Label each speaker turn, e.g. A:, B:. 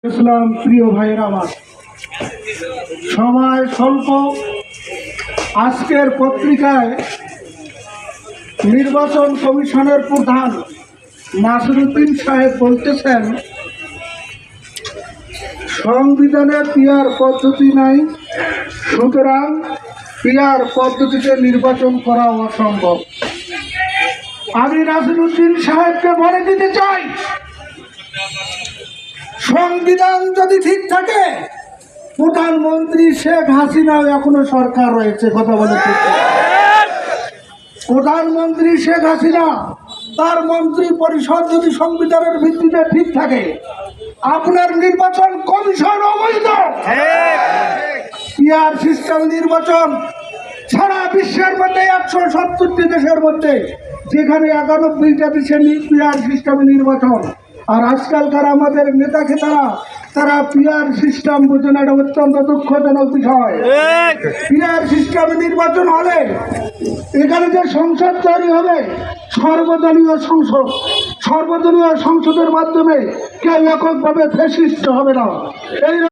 A: ইসলাম প্রিয় ভাইয়েরা আমার, সময় স্বল্প। আজকের পত্রিকায় নির্বাচন কমিশনের প্রধান নাসিরউদ্দিন সাহেব বলতেছেন, সংবিধানে পিআর পদ্ধতি নাই, সুতরাং পিআর পদ্ধতিতে নির্বাচন করা অসম্ভব। আমি নাসিরউদ্দিন সাহেবকে বলে দিতে চাই, সংবিধান যদি ঠিক থাকে, প্রধানমন্ত্রী শেখ হাসিনাও এখনো সরকার রয়েছে। কথা বলে ঠিক, প্রধানমন্ত্রী শেখ হাসিনা তার মন্ত্রী পরিষদ যদি সংবিধানের ভিত্তিতে ঠিক থাকে, আপনার নির্বাচন কমিশন অবৈধ। পিআর সিস্টেম নির্বাচন সারা বিশ্বের মধ্যে 170টি দেশের মধ্যে, যেখানে 91টা দেশে পিআর সিস্টেমে নির্বাচন। আর আজকালকার আমাদের নেতা খেতারা তারা পিআর সিস্টেম বোঝে না। এটা অত্যন্ত দুঃখজনক বিষয়। পিআর সিস্টেমে নির্বাচন হলে এখানে যে সংসদ তৈরি হবে, সর্বদলীয় সংসদ, সর্বদলীয় সংসদের মাধ্যমে কেউ এককভাবে ফ্যাসিস্ট হবে না। এই